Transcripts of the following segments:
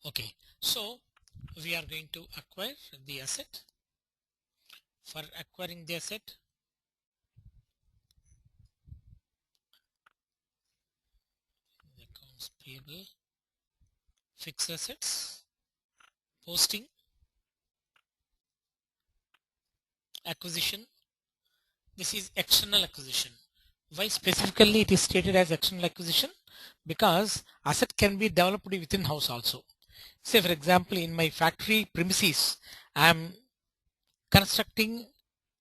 Okay, so we are going to acquire the asset. For acquiring the asset, accounts payable, fixed assets, posting, acquisition. This is external acquisition. Why specifically it is stated as external acquisition? Because asset can be developed within house also. Say for example, in my factory premises, I am constructing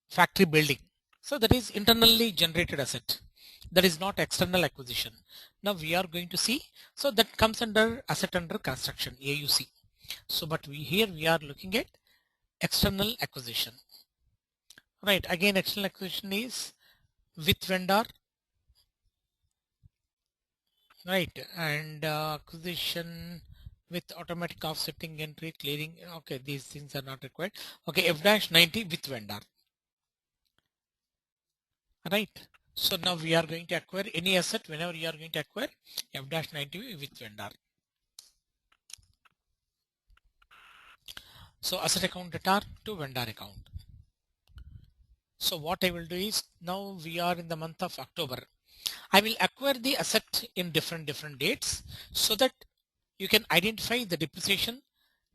factory building. So that is internally generated asset. That is not external acquisition. Now we are going to see. So that comes under asset under construction, AUC. So but here we are looking at external acquisition. Right. Again, external acquisition is with vendor. Right. And acquisition with automatic offsetting entry clearing. Okay. These things are not required. Okay. F-90 with vendor. Right. So now we are going to acquire any asset whenever you are going to acquire F-90 with vendor. So asset account data to vendor account. So what I will do is, now we are in the month of October. I will acquire the asset in different dates so that you can identify the depreciation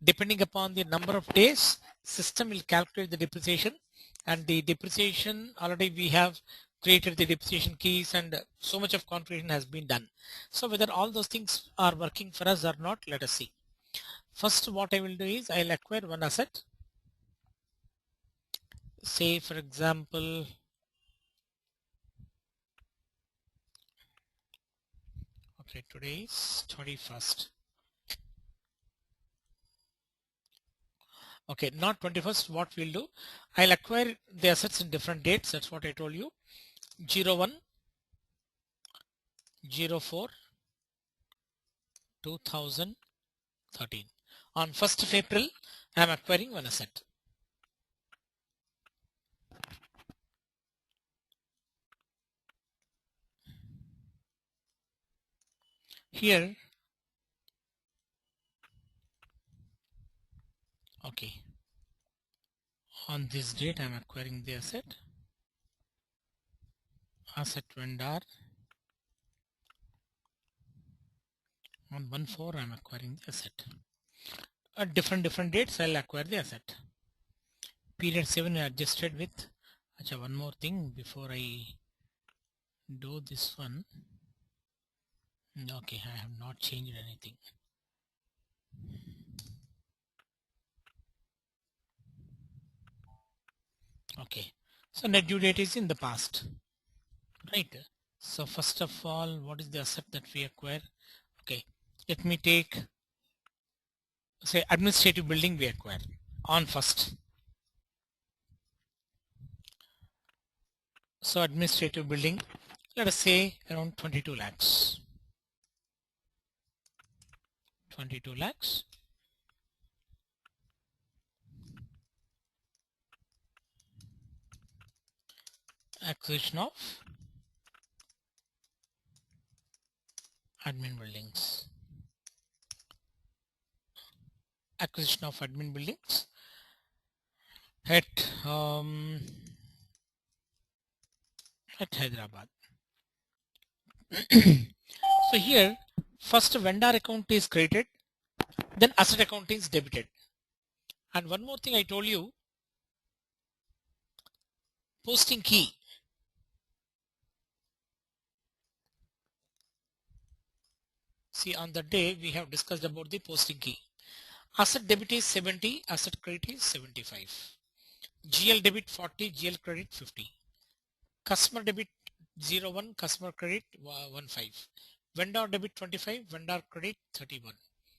depending upon the number of days. System will calculate the depreciation, and the depreciation already we have created the depreciation keys, and so much of configuration has been done. So whether all those things are working for us or not, let us see. First, what I will do is I'll acquire one asset. Say for example, okay, today is 21st. Okay, not 21st. What we'll do, I'll acquire the assets in different dates. That's what I told you. 01 04 2013. On 1st of April, I'm acquiring one asset. Here, okay, on this date, I'm acquiring the asset. Asset vendor. On 1/4, I'm acquiring the asset. At different dates, I'll acquire the asset. Period 7 adjusted with. Achha, one more thing before I do this one. Okay, I have not changed anything. Okay, so net due date is in the past, right? So first of all, what is the asset that we acquire? Okay, let me take, say, administrative building we acquire on first. So administrative building, let us say around 22 lakhs. 22 lakhs. Acquisition of admin buildings. Acquisition of admin buildings at Hyderabad. So here, first vendor account is created, then asset account is debited. And one more thing I told you, posting key. See, on the day we have discussed about the posting key. Asset debit is 70, asset credit is 75. GL debit 40, GL credit 50. Customer debit 01, customer credit 15. Vendor debit 25, vendor credit 31.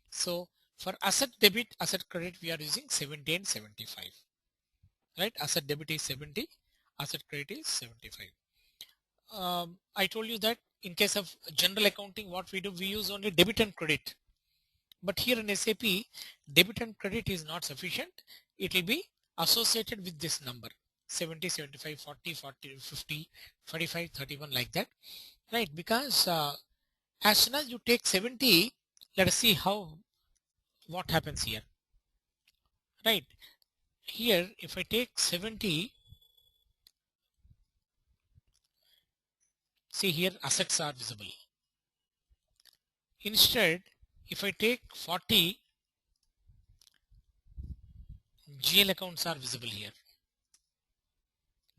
So for asset debit, asset credit, we are using 70 and 75. Right? Asset debit is 70, asset credit is 75. I told you that in case of general accounting, what we do, we use only debit and credit. But here in SAP, debit and credit is not sufficient. It will be associated with this number 70, 75, 40, 40, 50, 25, 31, like that. Right? Because as soon as you take 70, let us see how what happens here? Right here, if I take 70, see here assets are visible. Instead, if I take 40, GL accounts are visible here,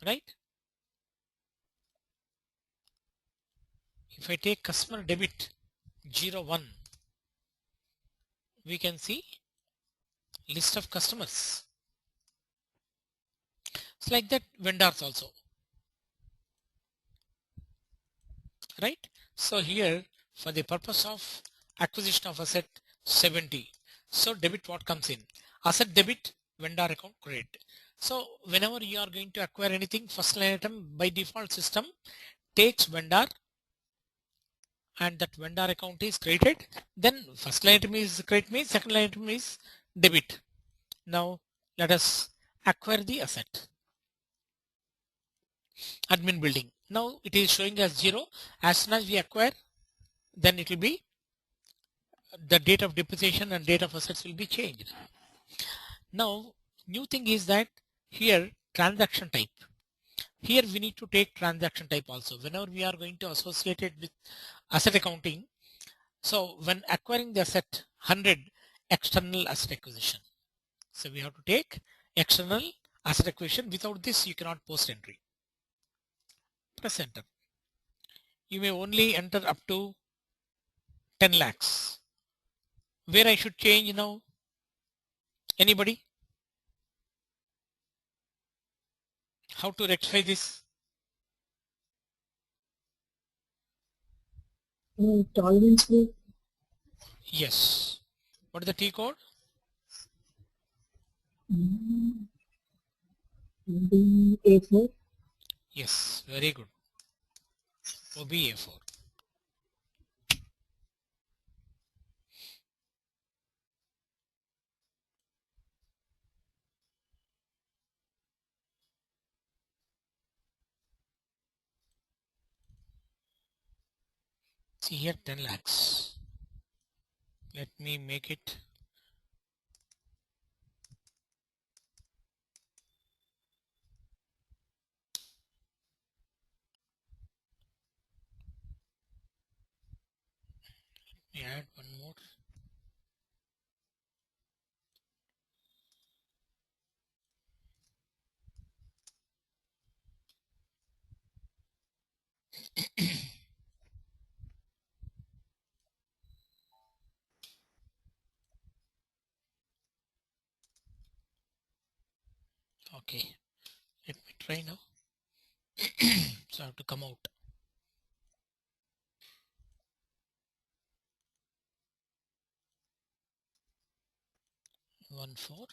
right? If I take customer debit 01, we can see list of customers. It's like that vendors also, right? So here for the purpose of acquisition of asset 70. So debit what comes in? Asset debit, vendor account credit. So whenever you are going to acquire anything, first line item by default system takes vendor and that vendor account is created. Then first line item is credit means, second line item is debit. Now let us acquire the asset. Admin building. Now it is showing as 0. As soon as we acquire, then it will be the date of depreciation and date of assets will be changed. Now new thing is that here transaction type. Here we need to take transaction type also. Whenever we are going to associate it with asset accounting, so when acquiring the asset 100 external asset acquisition. So we have to take external asset acquisition. Without this you cannot post entry. Press enter. You may only enter up to 10 lakhs. Where I should change now? Anybody? How to rectify this? Tolerance group. Yes. What is the T code? A4. Yes, very good. OBA4. See here 10 lakhs. Let me make it add one more. Okay, let me try now. So I have to come out. 1 4.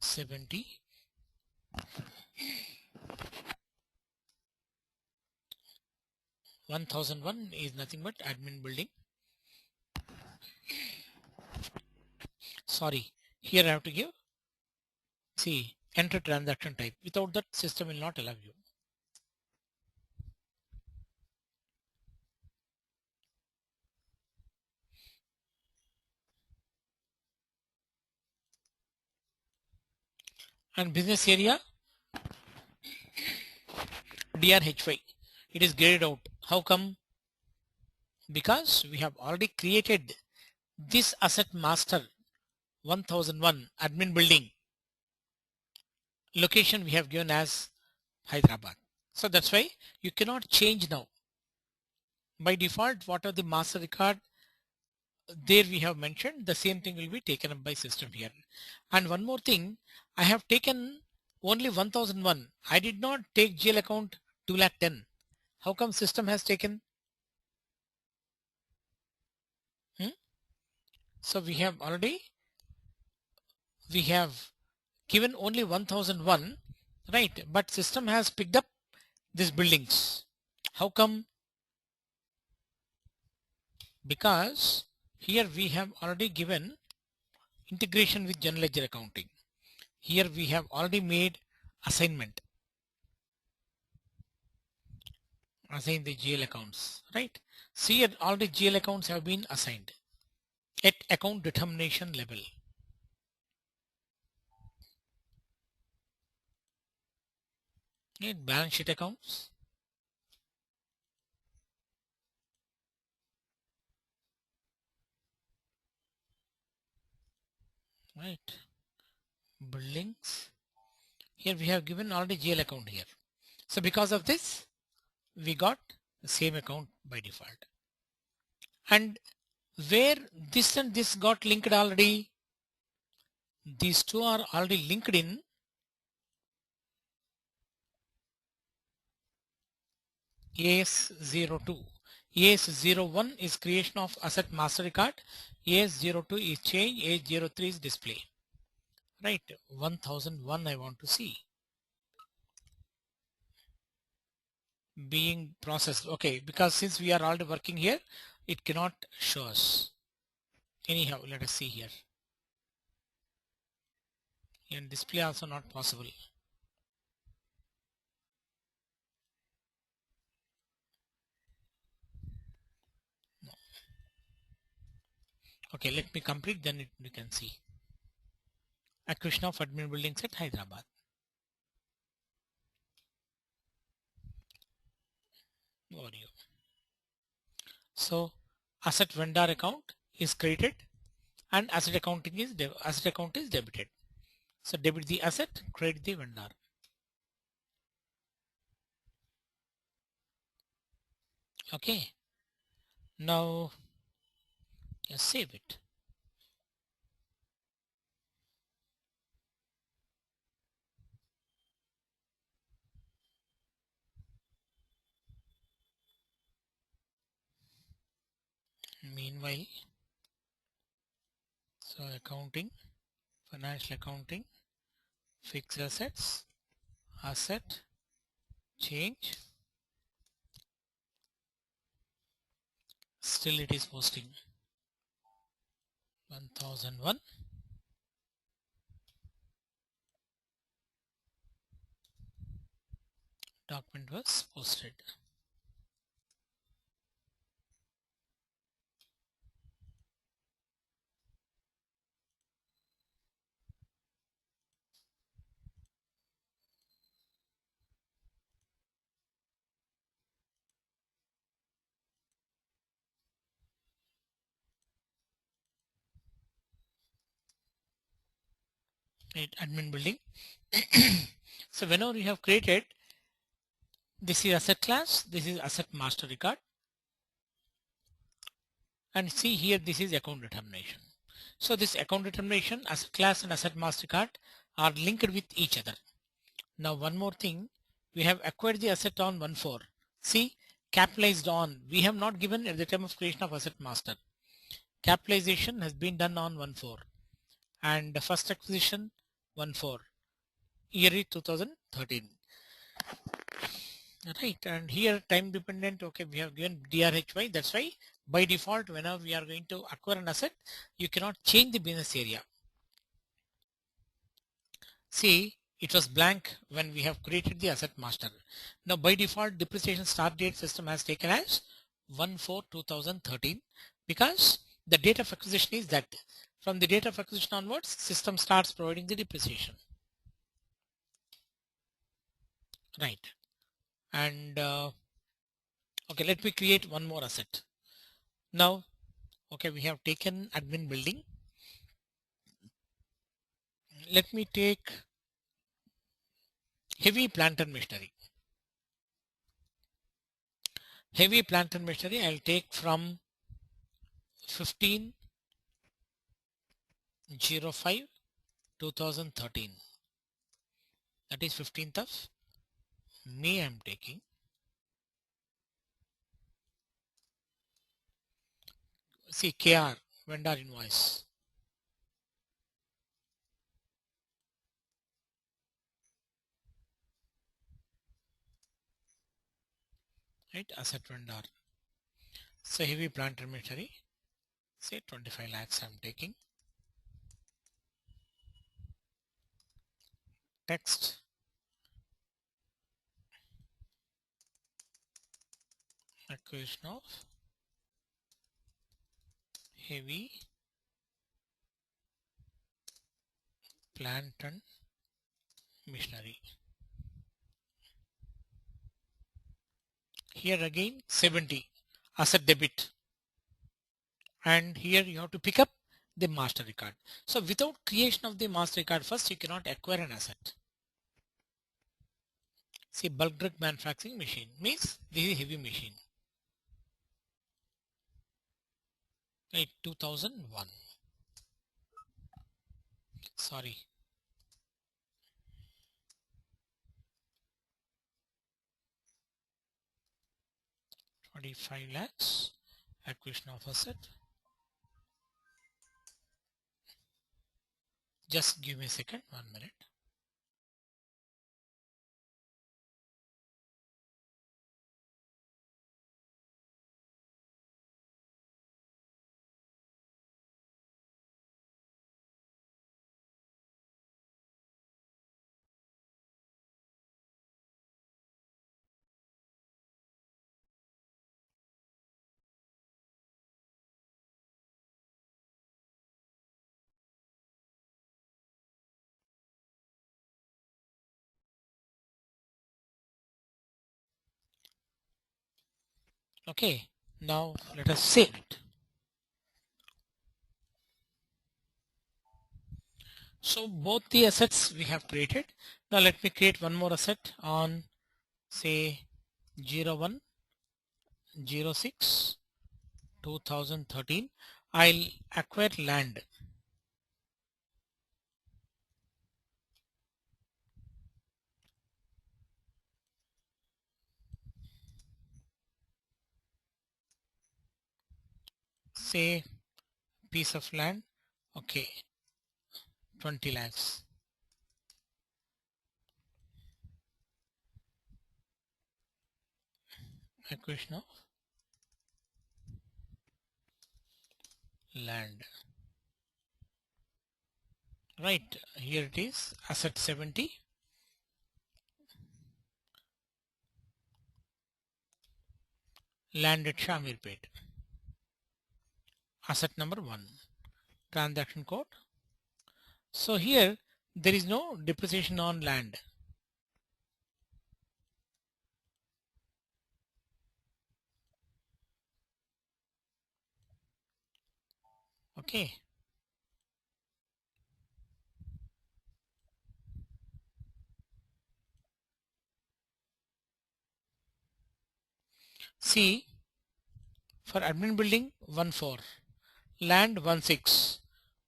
$70. 1001 is nothing but admin building. Sorry, here I have to give, see, enter transaction type. Without that, system will not allow you. And business area, DRHY, it is graded out. How come? Because we have already created this asset master 1001 admin building. Location we have given as Hyderabad. So that's why you cannot change now. By default, what are the master record there we have mentioned, the same thing will be taken up by system here. And one more thing, I have taken only 1001. I did not take GL account 210. How come system has taken? So we have given only 1001, right? But system has picked up these buildings. How come? Because here we have already given integration with general ledger accounting. Here we have already made assignment, assign the GL accounts, right? See here all the GL accounts have been assigned at account determination level. Right? Balance sheet accounts, right? Buildings. Here we have given already GL account here. So because of this, we got the same account by default. And where this and this got linked already, these two are already linked in AS02. AS01 is creation of asset master record. AS02 is change. AS03 is display. Right. 1001 I want to see being processed. Okay, because since we are already working here, it cannot show us. Anyhow, let us see here. And display also not possible. No. Okay, let me complete, then we can see. Acquisition of admin buildings at Hyderabad. Over you. So asset vendor account is created and asset account is debited. So debit the asset, credit the vendor. Okay. Now just save it. Meanwhile, so accounting, financial accounting, fixed assets, asset, change. Still it is posting 1001. Document was posted. Right, admin building. So whenever you have created, this is asset class, this is asset master record, and see here this is account determination. So this account determination, asset class and asset master card are linked with each other. Now one more thing, we have acquired the asset on 1/4. See, capitalized on, we have not given at the time of creation of asset master. Capitalization has been done on 1/4 and the first acquisition 1/4. Year is 2013. Right, and here time dependent, okay, we have given DRHY. That's why by default, whenever we are going to acquire an asset, you cannot change the business area. See, it was blank when we have created the asset master. Now by default, depreciation start date system has taken as 1/4/2013 because the date of acquisition is that. From the date of acquisition onwards, system starts providing the depreciation. Right, and okay, let me create one more asset. Now, okay, we have taken admin building. Let me take heavy plant and machinery. Heavy plant and machinery I'll take from 15/05/2013. That is 15th of May I'm taking. See KR, vendor invoice. Right, asset vendor. So heavy plant and machinery. Say 25 lakhs I'm taking. text, acquisition of heavy plant and machinery. Here again 70 asset debit, and here you have to pick up the master record. So without creation of the master record first you cannot acquire an asset. See, bulk drug manufacturing machine means this is heavy machine. Right, 2001. Sorry. 25 lakhs acquisition of asset. Just give me a second, 1 minute. Okay, now let us save it. So both the assets we have created. Now let me create one more asset on say 01 06 2013. I'll acquire land. Say piece of land. Okay, 20 lakhs. Acquisition of land. Right, here it is, asset 70. Land at Shamirpet. Asset number 1. Transaction code. So here there is no depreciation on land. Okay. See, for admin building 14, land 16,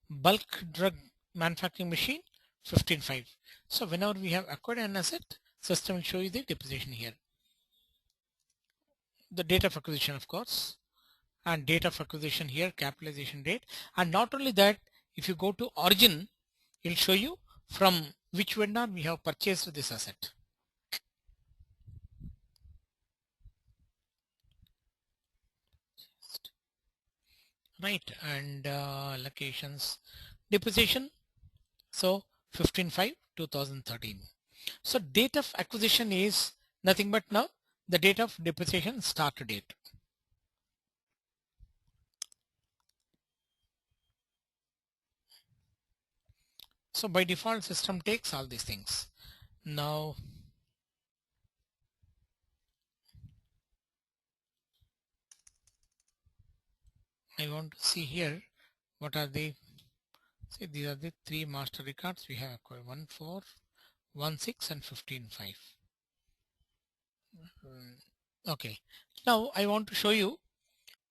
bulk drug manufacturing machine 15.5. So whenever we have acquired an asset, system will show you the depreciation here. The date of acquisition, of course, and date of acquisition here, capitalization date. And not only that, if you go to origin, it will show you from which vendor we have purchased this asset. Right, and locations, depreciation, so 15/5 2013. So date of acquisition is nothing but now the date of depreciation start date. So by default system takes all these things. Now I want to see here what are the, see, these are the 3 master records we have acquired: 14, 16 and 15/5. Okay, now I want to show you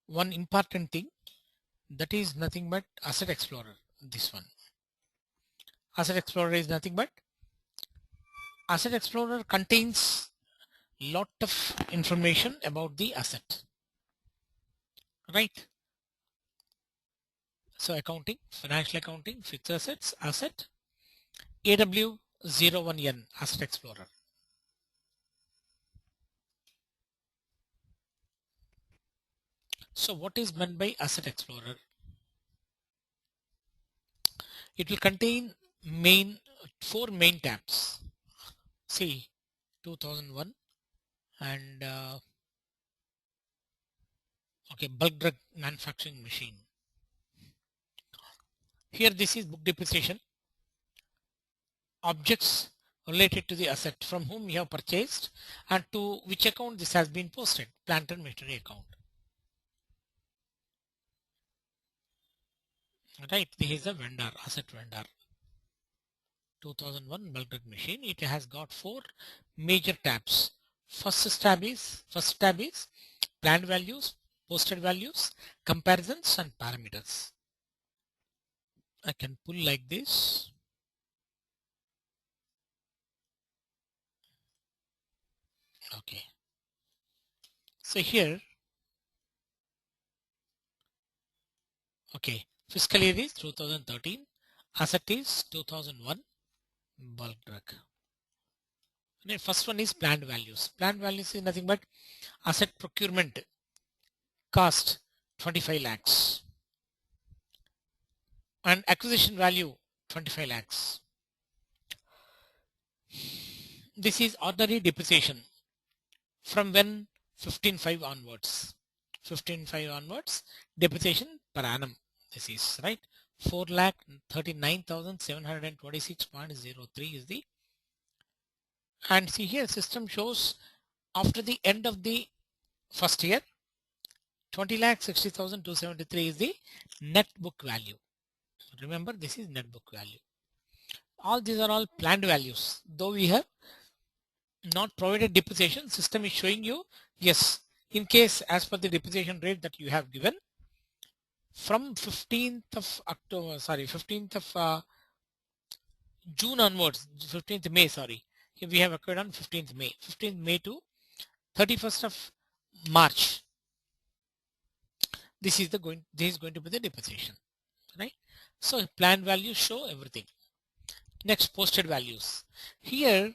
one important thing, that is nothing but Asset Explorer. This one, Asset Explorer, is nothing but Asset Explorer contains lot of information about the asset, right? So accounting, financial accounting, fixed assets, asset, AW01N, Asset Explorer. So what is meant by Asset Explorer? It will contain 4 main tabs. see 2001 and okay, bulk drug manufacturing machine. Here this is book depreciation. Objects related to the asset from whom you have purchased and to which account this has been posted, plant and machinery account. Right, this is the vendor, asset vendor. 2001 bulk drug machine. It has got 4 major tabs. First tab is planned values, posted values, comparisons and parameters. I can pull like this. Okay. So here, okay, fiscal year is 2013, asset is 2001, bulk drug. The first one is planned values. Planned values is nothing but asset procurement cost 25 lakhs and acquisition value 25 lakhs. This is ordinary depreciation from when 15/5 onwards. 15/5 onwards, depreciation per annum. This is right. 4,39,726.03 is the, and see here system shows after the end of the first year 20,60,273 is the net book value. Remember, this is net book value. All these are all planned values. Though we have not provided depreciation, system is showing you yes, in case as per the depreciation rate that you have given from 15th of October, sorry, 15th of June onwards, 15th May, sorry, here we have occurred on 15th May, 15th May to 31st of March. This is going to be the depreciation, right? So planned values show everything. Next, posted values. Here,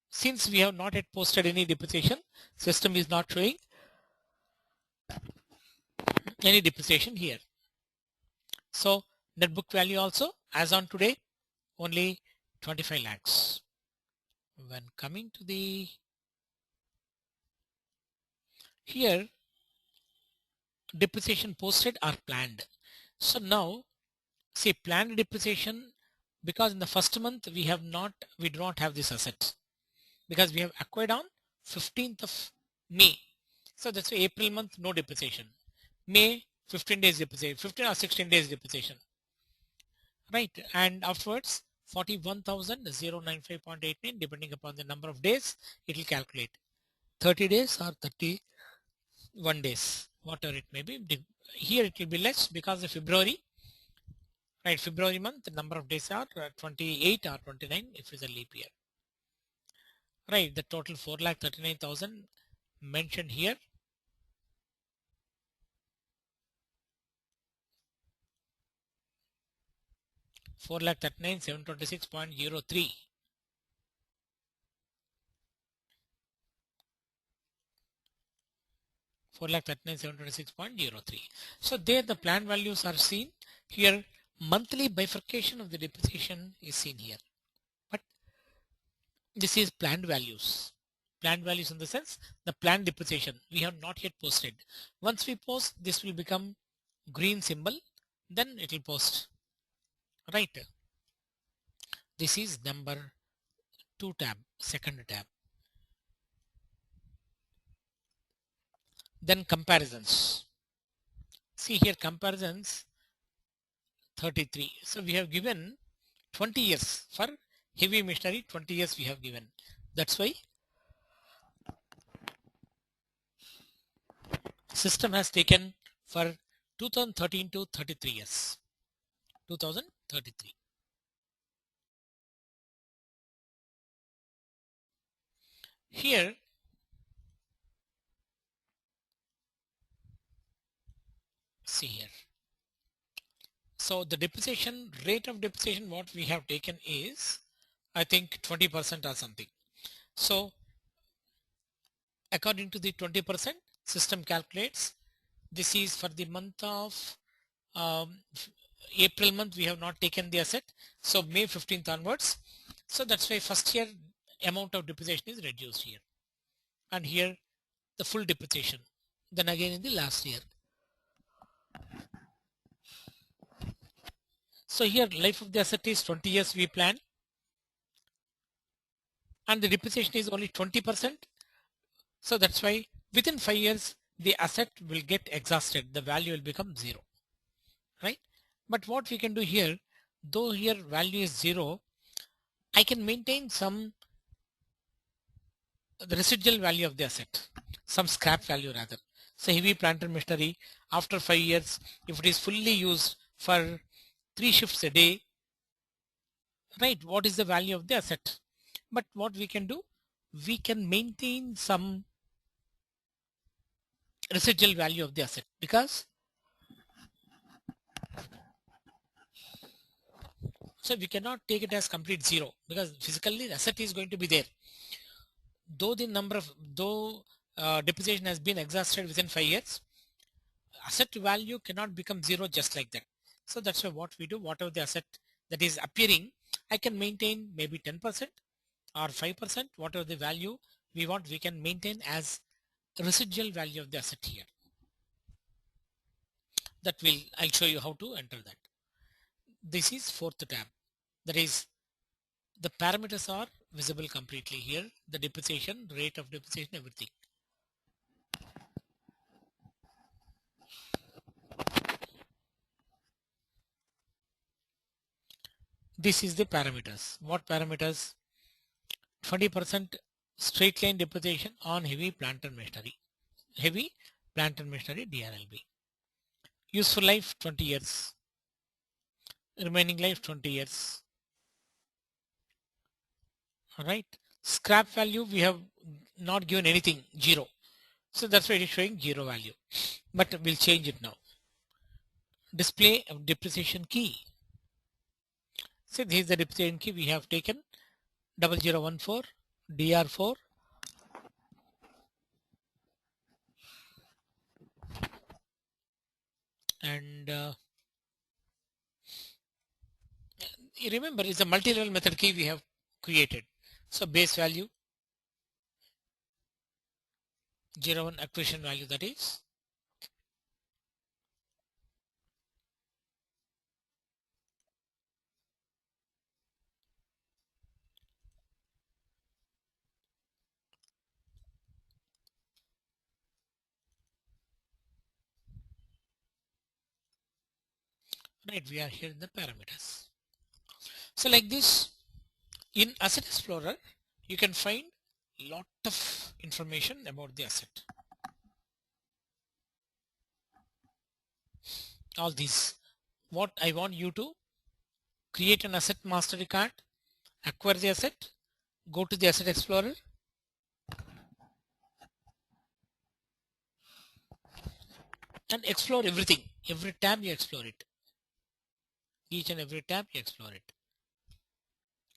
since we have not yet posted any depreciation, system is not showing any depreciation here. So net book value also as on today only 25 lakhs. When coming to the here, depreciation posted are planned. So now see planned depreciation, because in the first month we do not have this asset because we have acquired on 15th of May. So that's why April month no depreciation. May 15 days depreciation, 15 or 16 days depreciation. Right, and afterwards 41,095.89 depending upon the number of days it will calculate 30 days or 31 days, whatever it may be. Here it will be less because of February, right? February month the number of days are 28 or 29 if it's a leap year, right? The total 4,39,000 mentioned here. Four lakh 39,726.03. 4,39,726.03. So there the plan values are seen here. Monthly bifurcation of the depreciation is seen here. But this is planned values. Planned values in the sense the planned depreciation we have not yet posted. Once we post, this will become green symbol, then it will post. Right. This is number 2 tab, second tab. Then comparisons. See here comparisons 33. So we have given 20 years for heavy machinery, 20 years we have given. That's why system has taken for 2013 to 33 years. 2033. Here see here. So the depreciation rate of depreciation what we have taken is I think 20% or something. So according to the 20% system calculates, this is for the month of April month we have not taken the asset. So May 15th onwards So that's why first year amount of depreciation is reduced here, and here the full depreciation. Then again in the last year. So here life of the asset is 20 years we plan, and the depreciation is only 20%. So that's why within 5 years the asset will get exhausted. The value will become zero, right? But what we can do here, though here value is zero, I can maintain some the residual value of the asset, some scrap value rather. So heavy plant and machinery, after 5 years, if it is fully used for 3 shifts a day, right, what is the value of the asset? But what we can do, we can maintain some residual value of the asset, because so we cannot take it as complete zero, because physically the asset is going to be there, though the number of though depreciation has been exhausted within 5 years, asset value cannot become zero just like that. So that's why what we do, whatever the asset that is appearing, I can maintain maybe 10% or 5%, whatever the value we want, we can maintain as residual value of the asset here. That will, I'll show you how to enter that. This is fourth tab. That is, the parameters are visible completely here, the depreciation, rate of depreciation, everything. This is the parameters. What parameters? 20% straight line depreciation on heavy plant and machinery. Heavy plant and machinery DRLB. Useful life 20 years. Remaining life 20 years. Alright. Scrap value we have not given anything, zero. So that's why it is showing zero value. But we'll change it now. Display of depreciation key. So this is the depreciation key we have taken 0014 DR4 and you remember it's a multi-level method key we have created. So base value 01 acquisition value, that is right. We are here in the parameters. So like this, in Asset Explorer you can find lot of information about the asset. All these, what I want you to create an asset master record, acquire the asset, go to the Asset Explorer, and explore everything. Every tab you explore it. Each and every tab you explore it.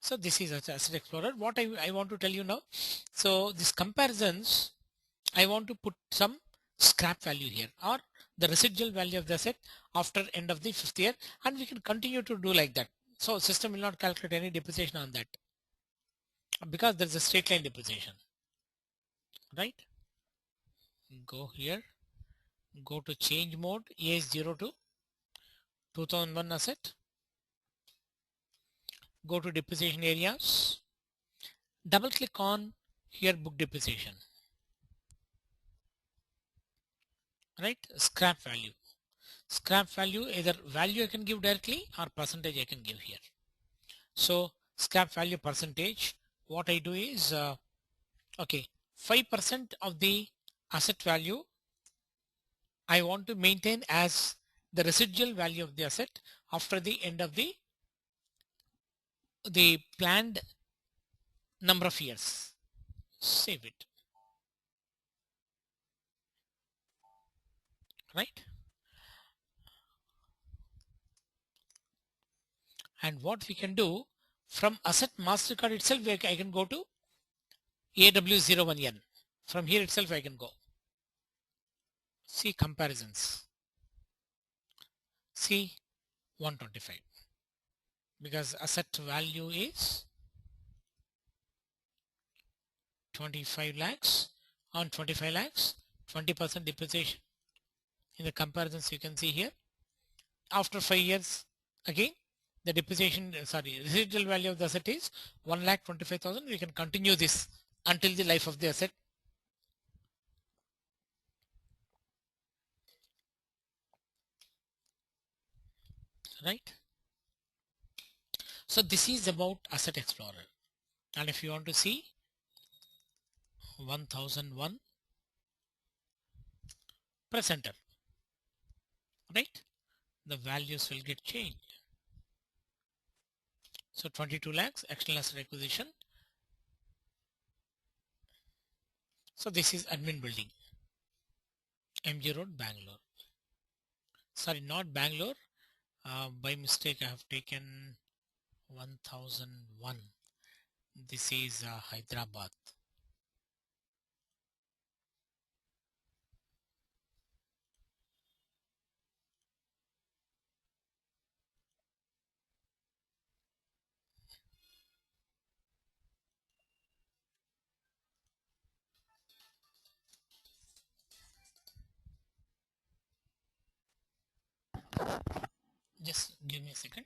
So this is Asset Explorer. What I want to tell you now. So these comparisons, I want to put some scrap value here, or the residual value of the asset after end of the 5th year, and we can continue to do like that. So system will not calculate any depreciation on that, because there is a straight line depreciation, right? Go here, go to change mode, AS0 to 2001 asset, go to depreciation areas, double click on here book depreciation, right? Scrap value. Scrap value, either value I can give directly or percentage I can give here. So scrap value percentage, what I do is, okay, 5% of the asset value I want to maintain as the residual value of the asset after the end of the planned number of years. Save it, right? And what we can do, from asset mastercard itself, I can go to AW01N. From here itself I can go. See comparisons. See 125, because asset value is 25 lakhs. On 25 lakhs, 20% depreciation. In the comparisons you can see here. After 5 years, again the depreciation, residual value of the asset is 1,25,000. We can continue this until the life of the asset. Right. So this is about Asset Explorer. And if you want to see 1001, press enter. Right. The values will get changed. So 22 lakhs external asset acquisition. So this is admin building, MG Road, Bangalore. Sorry, not Bangalore. By mistake, I have taken 1001. This is Hyderabad. Just give me a second.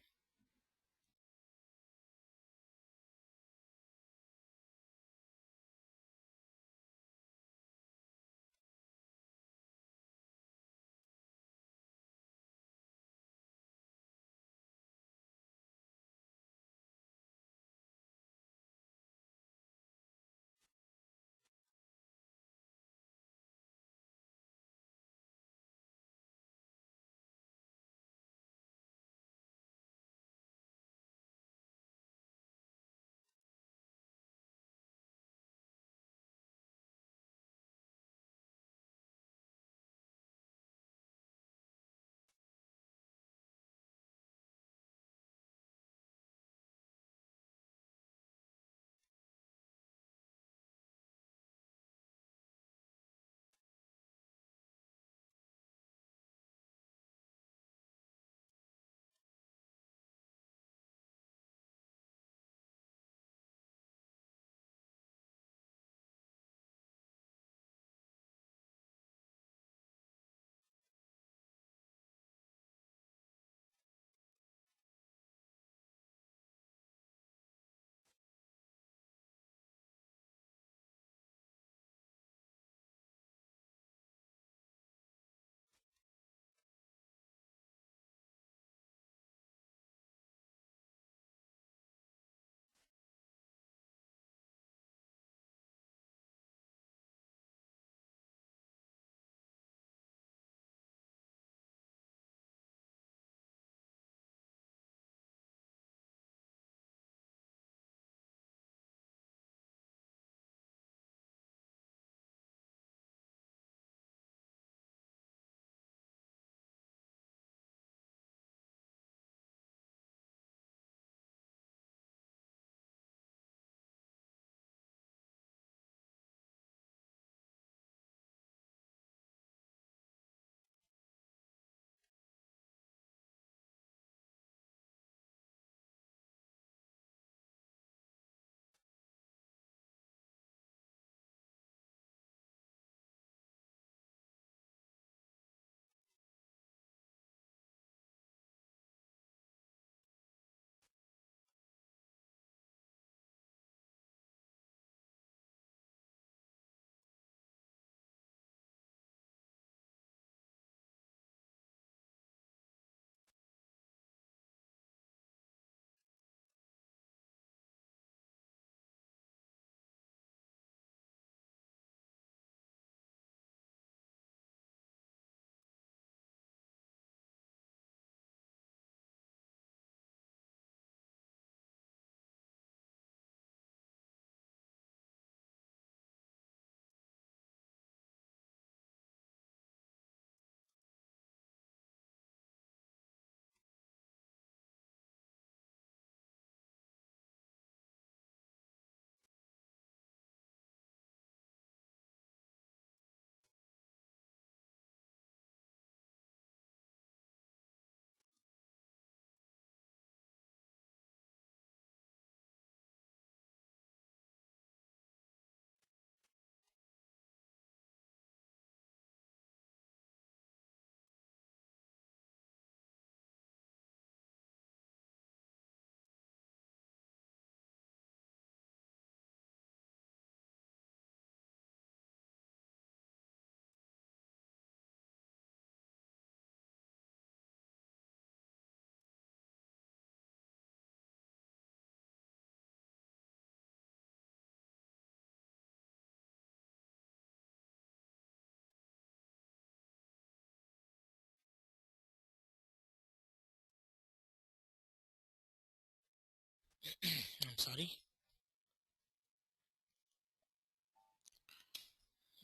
I'm sorry.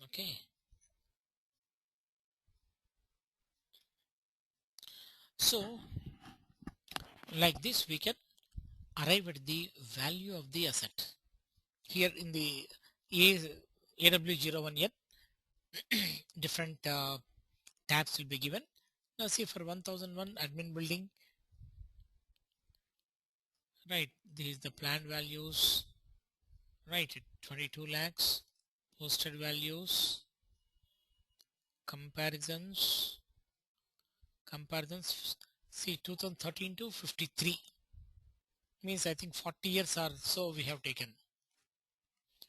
Okay. So like this, we can arrive at the value of the asset. Here in the AW01N, different tabs will be given. Now see, for 1001 admin building, right, this is the planned values, right, 22 lakhs, posted values, comparisons, see 2013 to 53, means I think 40 years or so we have taken.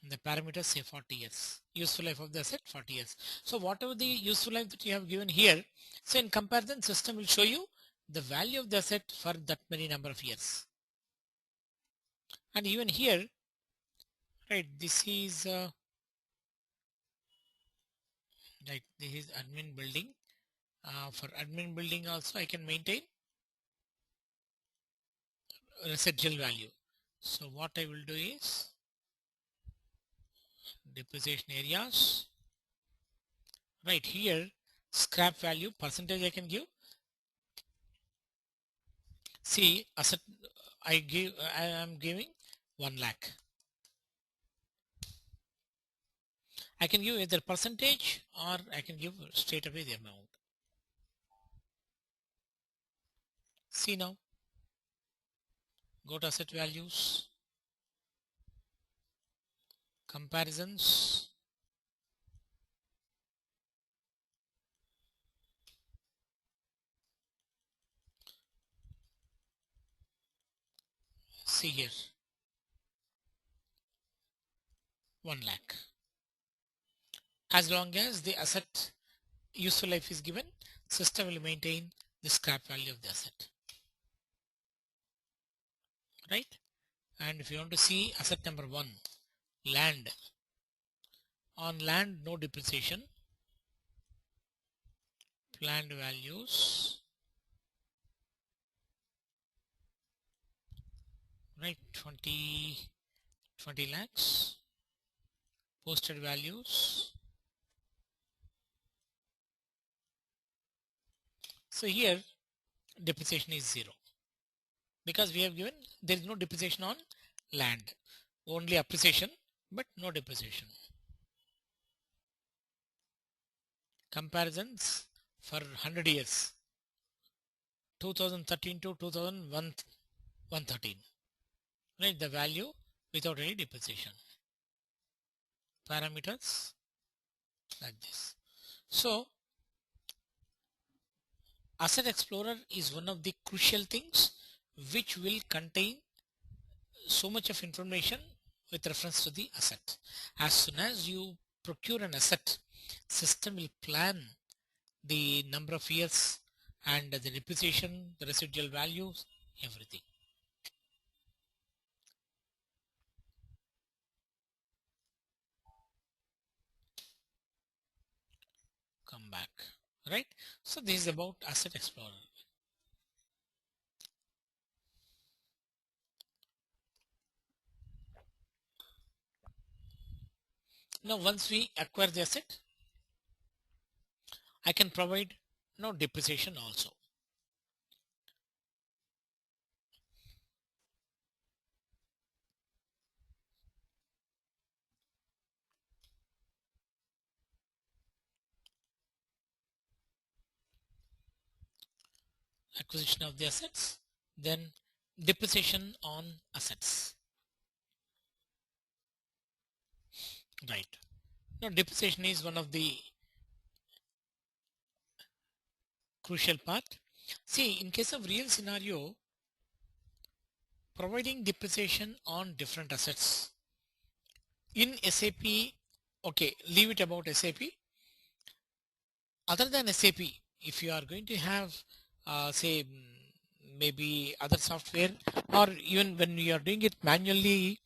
The parameters say 40 years. Useful life of the asset 40 years. So whatever the useful life that you have given here, so in comparison, system will show you the value of the asset for that many number of years. And even here, right, this is like this is admin building. For admin building also I can maintain residual value. So what I will do is depreciation areas. Right here, scrap value percentage I can give. See, asset I am giving 1 lakh. I can give either percentage or I can give straight away the amount. See now, go to asset values, comparisons. See here, 1 lakh. As long as the asset useful life is given, system will maintain the scrap value of the asset. Right? And if you want to see asset number 1, land. On land, no depreciation. Planned values. Right, 20 lakhs. Posted values. So here depreciation is 0 because we have given there is no depreciation on land, only appreciation but no depreciation. Comparisons for 100 years, 2013 to 2013, right, the value without any depreciation. Parameters like this. So asset explorer is one of the crucial things which will contain so much of information with reference to the asset. As soon as you procure an asset, system will plan the number of years and the depreciation, the residual values, everything. Come back, right? So this is about asset explorer. Now once we acquire the asset, I can provide no depreciation also. Acquisition of the assets, then depreciation on assets. Right. Now depreciation is one of the crucial part. See, in case of real scenario, providing depreciation on different assets in SAP, okay, leave it about SAP. Other than SAP, if you are going to have, say, maybe other software, or even when you are doing it manually,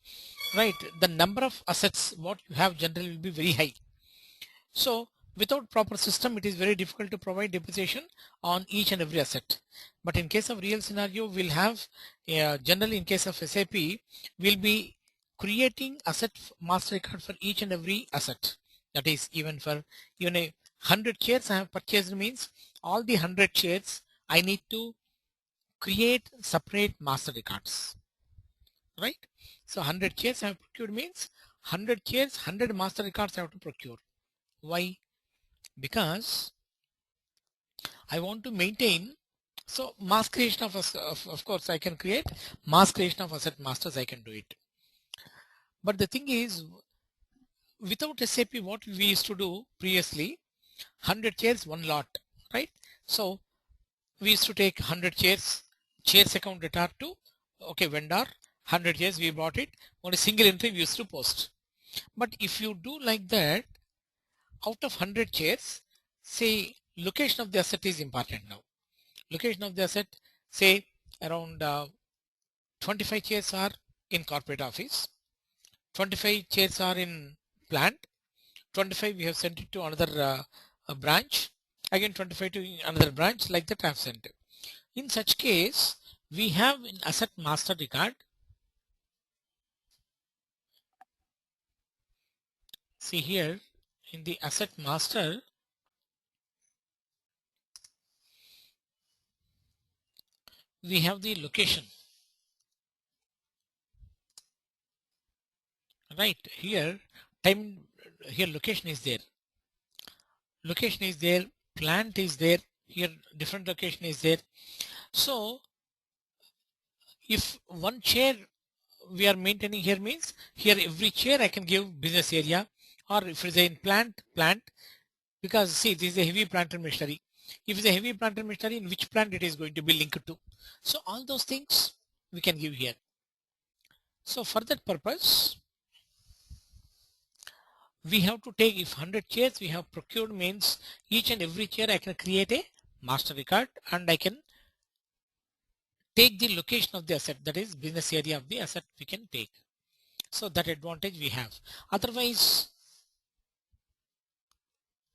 right, the number of assets what you have generally will be very high. So Without proper system, it is very difficult to provide depreciation on each and every asset. But in case of real scenario, we'll have generally in case of SAP, we'll be creating asset master record for each and every asset. That is even for even a 100 shares I have purchased means all the 100 shares I need to create separate master records, right? So 100 shares I have procured means 100 shares, 100 master records I have to procure. Why? Because I want to maintain. So mass creation of course I can create mass creation of asset masters, I can do it. But the thing is, without SAP, what we used to do previously, 100 shares, one lot, right? So we used to take 100 shares, shares account data to, okay, vendor, 100 shares, we bought it, on a single entry we used to post. But if you do like that, out of 100 shares, say location of the asset is important now. Location of the asset, say around 25 shares are in corporate office, 25 shares are in plant, 25 we have sent it to another branch, again 25 to another branch, like that I have sent it. In such case, we have in asset master record, see here in the asset master, we have the location, right? Here time, here location is there, location is there, plant is there, here different location is there. So if one chair we are maintaining here means here every chair I can give business area, or if it is in plant, because see this is a heavy plant and machinery. If it's a heavy plant and machinery, in which plant it is going to be linked to. So all those things we can give here. So for that purpose, we have to take, if 100 chairs we have procured means each and every chair I can create a master record, and I can take the location of the asset, that is business area of the asset we can take. So that advantage we have. Otherwise,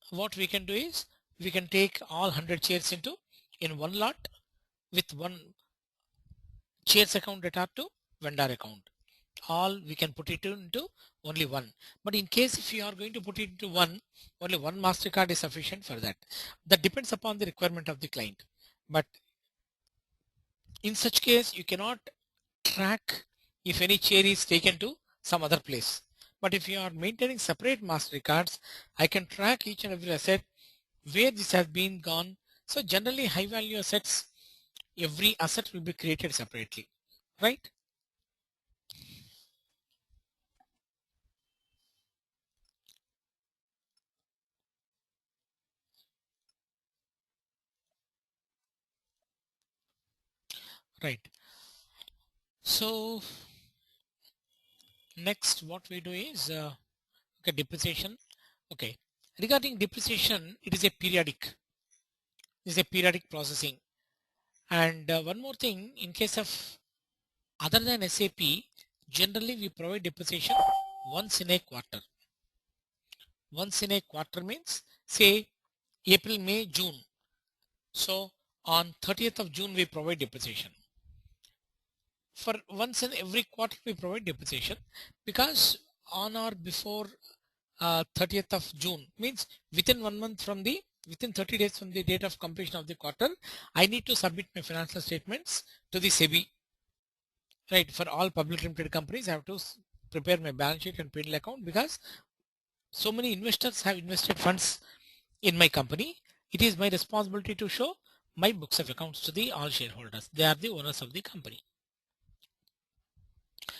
what we can do is we can take all 100 chairs into in one lot with one chairs account data to vendor account. All we can put it into only one. But in case if you are going to put it into one, only one MasterCard is sufficient for that. That depends upon the requirement of the client. But in such case, you cannot track if any chair is taken to some other place. But if you are maintaining separate MasterCards, I can track each and every asset where this has been gone. So generally high value assets, every asset will be created separately, right? Right. So next what we do is okay, depreciation. Okay, regarding depreciation, it is a periodic, processing. And one more thing, in case of other than SAP, generally we provide depreciation once in a quarter. Once in a quarter means say April, May, June. So on 30th of June we provide depreciation. For once in every quarter we provide depreciation, because on or before 30th of June means within 1 month from the, within 30 days from the date of completion of the quarter, I need to submit my financial statements to the SEBI, right? For all public limited companies, I have to prepare my balance sheet and P&L account, because so many investors have invested funds in my company. It is my responsibility to show my books of accounts to the all shareholders. They are the owners of the company.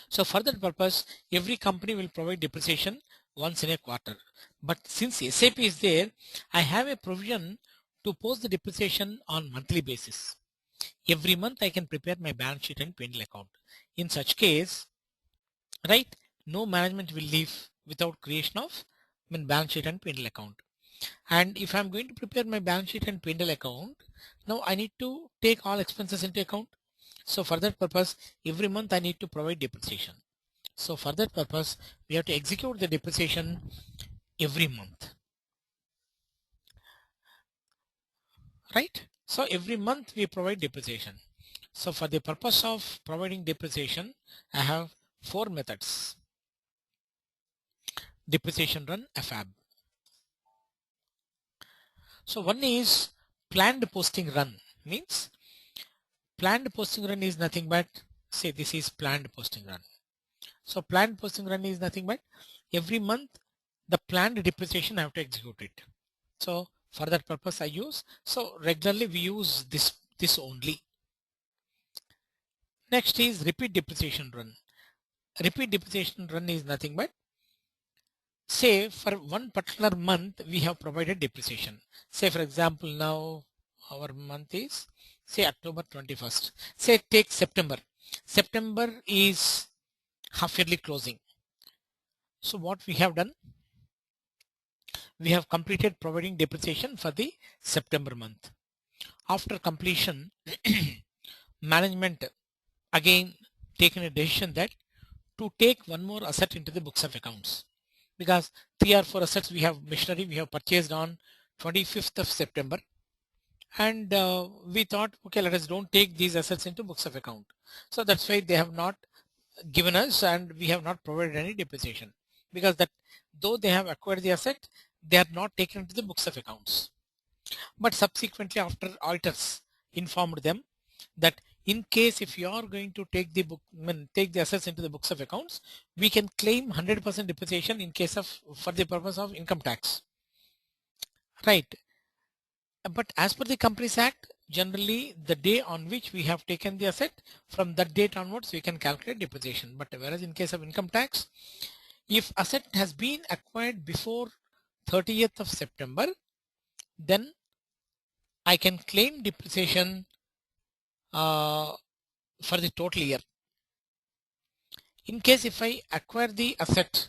So for that purpose, every company will provide depreciation once in a quarter. But since SAP is there, I have a provision to post the depreciation on monthly basis. Every month I can prepare my balance sheet and P&L account. In such case, right, no management will leave without creation of balance sheet and P&L account. And if I'm going to prepare my balance sheet and P&L account, now I need to take all expenses into account. So for that purpose, every month I need to provide depreciation. So for that purpose, we have to execute the depreciation every month. right? So every month we provide depreciation. So for the purpose of providing depreciation, I have 4 methods. Depreciation run, FAB. So one is planned posting run, means planned posting run is nothing but, say this is planned posting run. So planned posting run is nothing but every month the planned depreciation I have to execute it. So for that purpose I use, so regularly we use this only. Next is repeat depreciation run. Repeat depreciation run is nothing but, say for one particular month we have provided depreciation. Say for example now our month is say October 21st. Say take September. September is half yearly closing. So what we have done, we have completed providing depreciation for the September month. After completion, management again taken a decision that to take one more asset into the books of accounts, because 3 or 4 assets we have machinery we have purchased on 25th of September, and we thought okay, let us don't take these assets into books of account. So that's why they have not given us and we have not provided any depreciation, because that though they have acquired the asset, they are not taken into the books of accounts. But subsequently after auditors informed them that in case if you are going to take the take the assets into the books of accounts, we can claim 100% depreciation in case of for the purpose of income tax, right? But as per the Companies Act, generally the day on which we have taken the asset, from that date onwards we can calculate depreciation. But whereas in case of income tax, if asset has been acquired before 30th of September, then I can claim depreciation for the total year. In case if I acquire the asset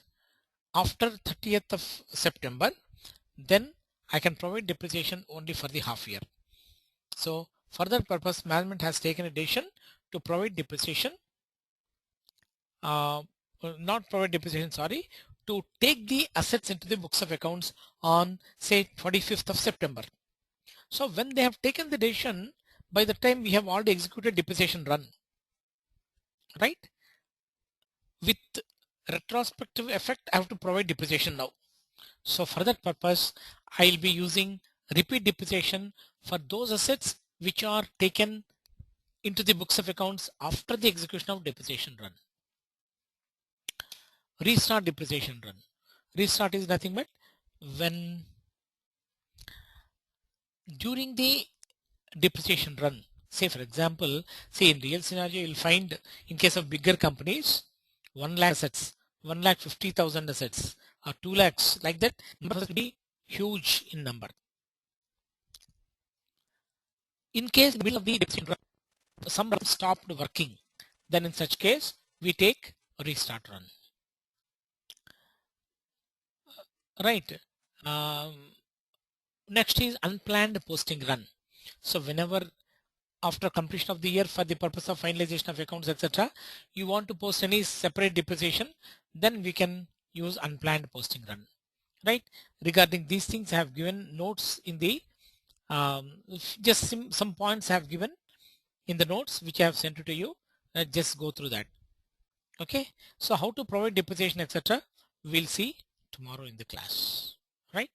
after 30th of September, then I can provide depreciation only for the half year. So for that purpose, management has taken a decision to provide depreciation, not provide depreciation, sorry, to take the assets into the books of accounts on say 25th of September. So when they have taken the decision, by the time we have already executed depreciation run, right? With retrospective effect, I have to provide depreciation now. So for that purpose, I'll be using repeat depreciation for those assets which are taken into the books of accounts after the execution of depreciation run. Restart depreciation run. Restart is nothing but when during the depreciation run, say for example, say in real scenario, you'll find in case of bigger companies, 1 lakh assets, 1,50,000 assets, or 2 lakhs, like that, number will be huge in number. In case in the middle of the depreciation run, some stopped working, then in such case, we take a restart run, right? Next is unplanned posting run. So whenever after completion of the year for the purpose of finalization of accounts, etc., you want to post any separate depreciation, then we can use unplanned posting run, right? Regarding these things, I have given notes in the just some points I have given in the notes which I have sent it to you. Just go through that. Okay, so how to provide depreciation, etc., we'll see tomorrow in the class, right?